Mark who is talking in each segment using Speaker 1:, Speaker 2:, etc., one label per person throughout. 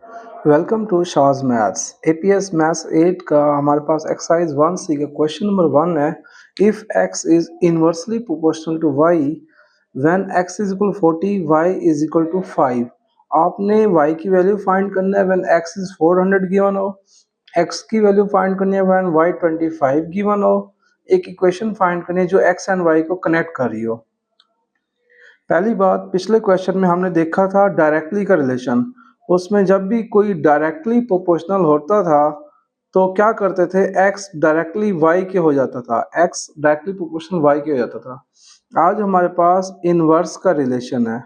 Speaker 1: Welcome to शाज maths APS maths 8 का हमारे पास एक्सरसाइज 1C का क्वेश्चन नंबर 1 है। If x is inversely proportional to y when x is equal 40 y is equal to 5। आपने y की value find करना है व्हेन x इज 400 गिवन हो, x की वैल्यू फाइंड करनी है व्हेन y 25 गिवन हो। एक इक्वेशन फाइंड करनी है जो x एंड y को कनेक्ट कर रही हो। पहली बात, पिछले क्वेश्चन में हमने देखा था डायरेक्टली का रिलेशन। उसमें जब भी कोई डायरेक्टली प्रोपोर्शनल होता था तो क्या करते थे, x डायरेक्टली y के हो जाता था, x डायरेक्टली प्रोपोर्शनल y के हो जाता था। आज हमारे पास इनवर्स का रिलेशन है।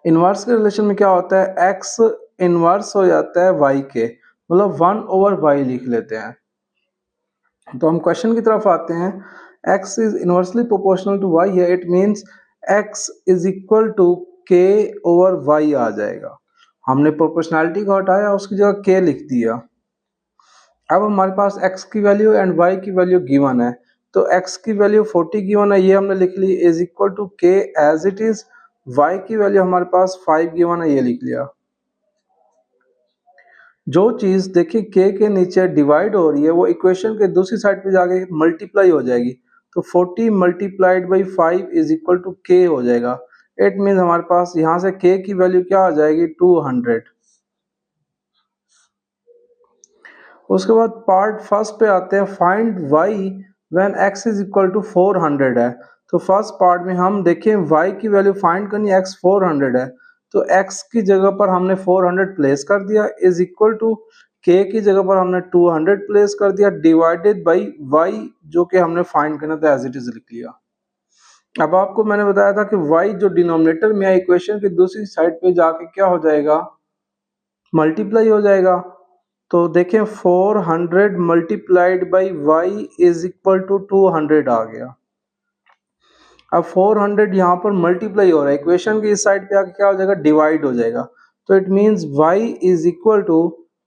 Speaker 1: इनवर्स के रिलेशन में क्या होता है, x इनवर्स हो जाता है y के, मतलब 1/y लिख लेते हैं। तो हम क्वेश्चन की तरफ आते हैं। x is inversely proportional to y है, it means x is equal to k over y आ जाएगा। हमने प्रोपोर्शनैलिटी को हटाया, उसकी जगह k लिख दिया। अब हमारे पास x की वैल्यू एंड y की वैल्यू गिवन है, तो x की वैल्यू 40 गिवन है, ये हमने लिख ली, is equal to k as it is. y की वैल्यू हमारे पास 5 गिवन है, ये लिख लिया। जो चीज देखिए k के नीचे डिवाइड हो रही है वो इक्वेशन के दूसरी साइड पे जाके मल्टीप्लाई हो जाएगी, तो 40 multiplied by 5 is equal to k हो जाएगा। इट मीन हमारे पास यहाँ से k की वैल्यू क्या आ जाएगी, 200। उसके बाद पार्ट फर्स्ट पे आते हैं, find y when x is equal to 400 है। तो फर्स्ट पार्ट में हम देखें y की वैल्यू फाइंड करनी है, x 400 है, तो x की जगह पर हमने 400 प्लेस कर दिया, इज इक्वल टू k की जगह पर हमने 200 प्लेस कर दिया, डिवाइडेड बाई y जो कि हमने फाइंड करना था एज इट इज लिख लिया। अब आपको मैंने बताया था कि y जो डिनोमिनेटर में है इक्वेशन की दूसरी साइड पे जाके क्या हो जाएगा, मल्टीप्लाई हो जाएगा। तो देखें 400 multiplied by y is equal to 200 आ गया। अब 400 यहाँ पर मल्टीप्लाई हो रहा है, इक्वेशन की इस साइड पे आके क्या हो जाएगा, डिवाइड हो जाएगा। तो it means y is equal to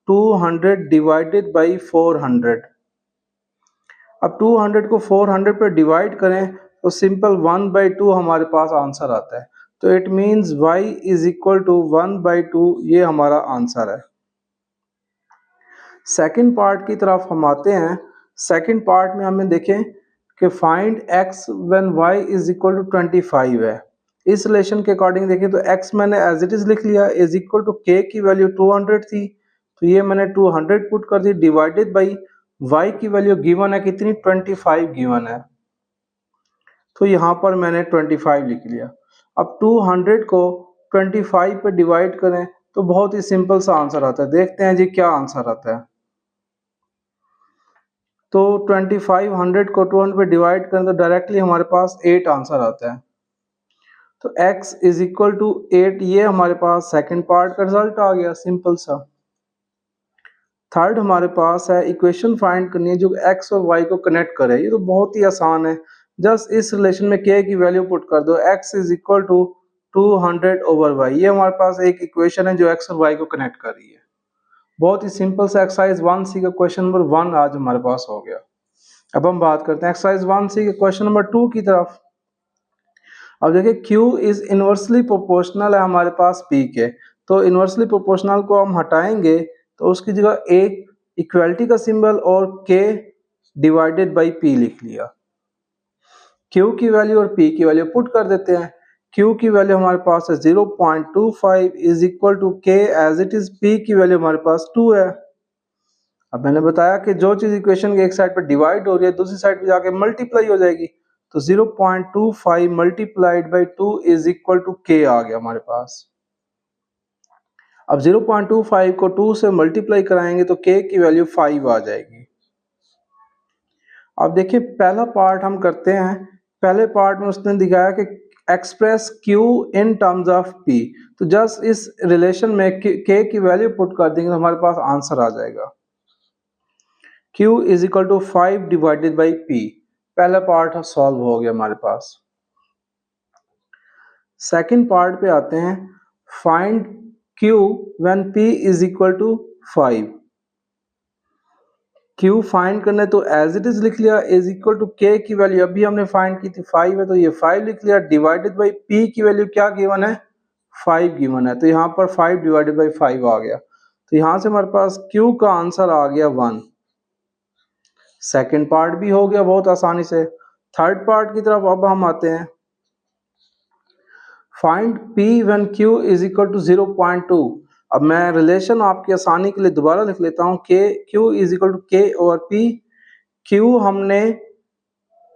Speaker 1: 200 divided by 400। अब 200 को 400 पे डिवाइड करें तो सिंपल 1/2 हमारे पास आंसर आता है। तो it means y is equal to 1/2, ये हमारा आंसर है। सेकंड पार्ट की तरफ हम आते हैं। सेकंड पार्ट में हमें देखें कि find x when y is equal to 25 है। इस रिलेशन के अकॉर्डिंग देखें तो x मैंने एज इट इज लिख लिया, इज इक्वल टू k की वैल्यू 200 थी, तो ये मैंने 200 पुट कर दी, डिवाइडेड बाई y की वैल्यू गिवन है कितनी, 25 गिवन है, तो यहाँ पर मैंने 25 लिख लिया। अब 200 को 25 पे डिवाइड करें तो बहुत ही सिंपल सा आंसर आता है। देखते हैं जी क्या आंसर आता है। तो 2500 को 200 पे डिवाइड करें तो डायरेक्टली हमारे पास 8 आंसर आता है। तो x इज इक्वल टू 8, ये हमारे पास सेकंड पार्ट का रिजल्ट आ गया, सिंपल सा। थर्ड हमारे पास है, इक्वेशन फाइंड करनी है जो x और y को कनेक्ट करे। ये तो बहुत ही आसान है, जस्ट इस रिलेशन में k की वैल्यू पुट कर दो, x is equal to 200 over y। ये हमारे पास एक इक्वेशन है जो x और y को कनेक्ट कर रही है। बहुत ही सिंपल सा एक्सरसाइज 1C का क्वेश्चन नंबर 1 आज हमारे पास हो गया। अब हम बात करते हैं एक्सरसाइज 1C के क्वेश्चन नंबर 2 की तरफ। अब देखिए Q इज इनवर्सली प्रोपोर्शनल है हमारे पास P के, तो इनवर्सली प्रोपोर्शनल को हम हटाएंगे तो उसकी जगह एक इक्वलिटी का सिंबल और K डिवाइडेड बाई P लिख लिया। Q की वैल्यू और P की वैल्यू पुट कर देते हैं। Q की वैल्यू हमारे पास है 0.25 is equal to K as it is, P की वैल्यू हमारे पास 2 है। अब मैंने बताया कि जो चीज इक्वेशन के एक साइड पर डिवाइड हो रही है दूसरी साइड पे जाके मल्टीप्लाई हो जाएगी, तो 0.25 multiplied by 2 is equal to k आ गया हमारे पास। अब 0.25 को 2 से मल्टीप्लाई कराएंगे तो k की वैल्यू 5 आ जाएगी। अब देखिए पहला पार्ट हम करते हैं। पहले पार्ट में उसने दिखाया कि express q in terms of p, तो जस्ट इस रिलेशन में k की वैल्यू पुट कर देंगे तो हमारे पास आंसर आ जाएगा। Q is equal to 5 divided by P। पहला पार्ट सॉल्व हो गया हमारे पास। सेकंड पार्ट पे आते हैं, find Q when P is equal to 5। Q find करने तो एज इट इज लिख लिया, इज इक्वल टू K की वैल्यू अभी हमने फाइंड की थी 5 है, तो ये 5 लिख लिया, डिवाइडेड बाई P की वैल्यू क्या गिवन है, 5 गिवन है, तो यहाँ पर 5 डिवाइडेड बाई 5 आ गया। तो यहाँ से हमारे पास Q का आंसर आ गया 1। सेकंड पार्ट भी हो गया बहुत आसानी से। थर्ड पार्ट की तरफ अब हम आते हैं। Find P when Q is equal to 0.2। अब मैं रिलेशन आपकी आसानी के लिए दोबारा लिख लेता हूँ। Q is equal to K over P। Q हमने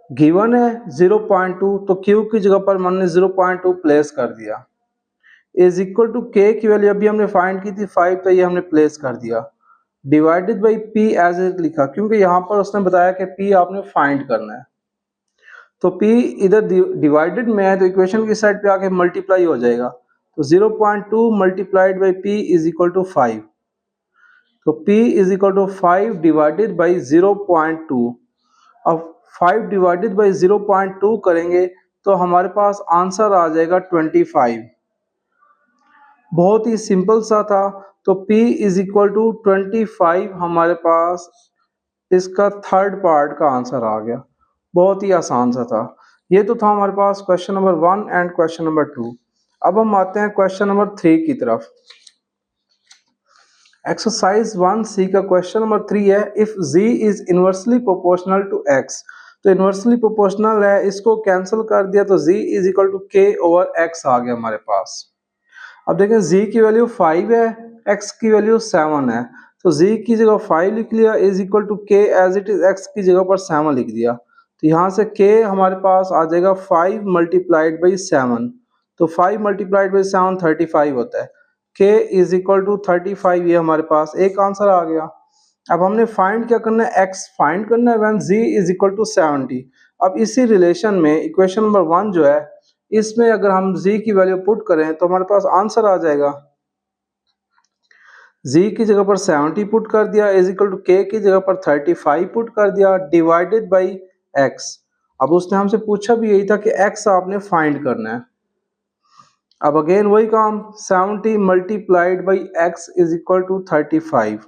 Speaker 1: गिवन है 0.2, तो Q की जगह पर हमने 0.2 प्लेस कर दिया। इज इक्वल टू K की वैल्यू अभी हमने फाइंड की थी 5, तो ये हमने प्लेस कर दिया। Divided by P as it लिखा, क्योंकि यहाँ पर उसने बताया कि P आपने फाइंड करना है। तो P इधर डिवाइडेड में है तो इक्वेशन की साइड पे आके मल्टीप्लाई हो जाएगा। तो 0.2 multiplied by P is equal to 5। तो P is equal to 5 divided by 0.2। अब 5 डिवाइडेड बाई 0.2 करेंगे तो हमारे पास आंसर आ जाएगा 25। बहुत ही सिंपल सा था। तो P इज इक्वल टू 25 हमारे पास इसका थर्ड पार्ट का आंसर आ गया। बहुत ही आसान सा था। ये तो था हमारे पास question number 1 and question number 2। अब हम आते हैं क्वेश्चन नंबर 3 की तरफ। एक्सरसाइज 1C का क्वेश्चन नंबर 3 है, if z is inversely proportional to x। तो इनवर्सली प्रोपोर्शनल है, इसको कैंसिल कर दिया तो z is equal to k over x आ गया हमारे पास। अब देखें z की वैल्यू 5 है, x की वैल्यू 7 है, तो z की जगह 5 लिख लिया is equal to k as it is x की जगह पर 7 लिख दिया। तो यहाँ से k हमारे पास आ जाएगा 5 मल्टीप्लाइड बाई 7। तो 5 मल्टीप्लाइड बाई 7 35 होता है। k इज इक्वल टू 35, ये हमारे पास एक आंसर आ गया। अब हमने फाइंड क्या करना है, x फाइंड करना है when z is equal to 70। अब इसी रिलेशन में इक्वेशन नंबर 1 जो है, इसमें अगर हम z की वैल्यू पुट करें तो हमारे पास आंसर आ जाएगा। z की जगह पर 70 पुट कर दिया इज इक्वल टू k की जगह पर 35 पुट कर दिया डिवाइडेड बाई x। अब उसने हमसे पूछा भी यही था कि x आपने फाइंड करना है। अब अगेन वही काम, 70 multiplied by x is equal to 35।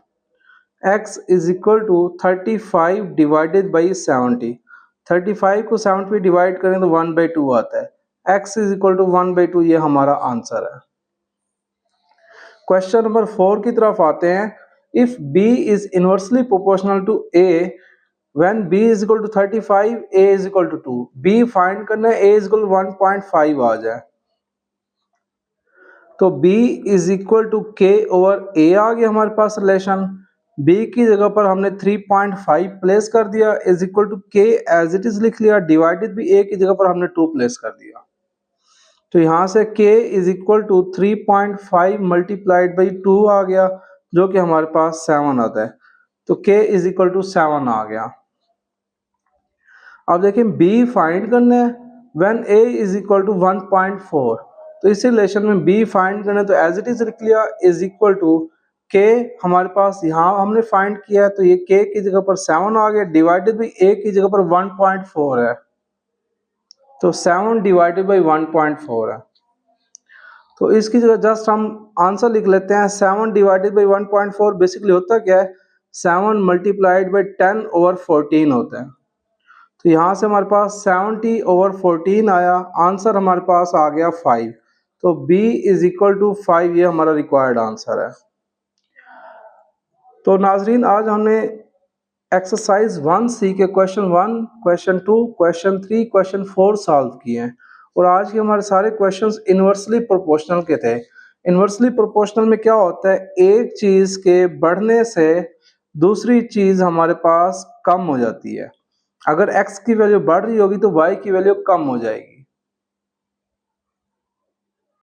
Speaker 1: x is equal to 35 divided by 70। 35 को 70 पे डिवाइड करें तो 1/2 आता है। x इज इक्वल टू 1/2, ये हमारा आंसर है। क्वेश्चन नंबर 4 की तरफ आते हैं। If b is inversely proportional to a when b is equal to 35 a is equal to 2। b find करना है, a इज इक्वल टू 1.5 आ जाए, तो b is equal to k over a आ गया हमारे पास रिलेशन। b की जगह पर हमने 3.5 प्लेस कर दिया is equal to k as it is लिख लिया डिवाइडेड भी a की जगह पर हमने 2 प्लेस कर दिया। तो यहाँ से k is equal to 3.5 multiplied by 2 आ गया, जो कि हमारे पास 7 आता है। तो k इज इक्वल टू 7 आ गया। अब देखिए b फाइंड करना है when a is equal to 1.4। तो इस रिलेशन में b फाइंड करना है तो एज इट इज लिख लिया इज इक्वल टू k हमारे पास यहाँ हमने फाइंड किया है, तो ये k की जगह पर 7 आ गया डिवाइडेड बाई a की जगह पर 1.4 है, तो 7 डिवाइडेड बाई 1.4 है। तो इसकी जगह जस्ट हम आंसर लिख लेते हैं। 7 डिवाइडेड बाई 1.4 बेसिकली होता क्या है, 7 मल्टीप्लाइड बाई 10 ओवर 14 होता है। तो यहाँ से हमारे पास 70 ओवर 14 आया, आंसर हमारे पास आ गया 5। तो b इज इक्वल टू 5, ये हमारा रिक्वायर्ड आंसर है। तो नाजरीन, आज हमने एक्सरसाइज 1C के question 1, question 2, question 3, question 4 solve किए हैं, और आज के हमारे सारे क्वेश्चंस इनवर्सली प्रोपोर्शनल के थे। इनवर्सली प्रोपोर्शनल में क्या होता है, एक चीज के बढ़ने से दूसरी चीज हमारे पास कम हो जाती है। अगर x की वैल्यू बढ़ रही होगी तो y की वैल्यू कम हो जाएगी।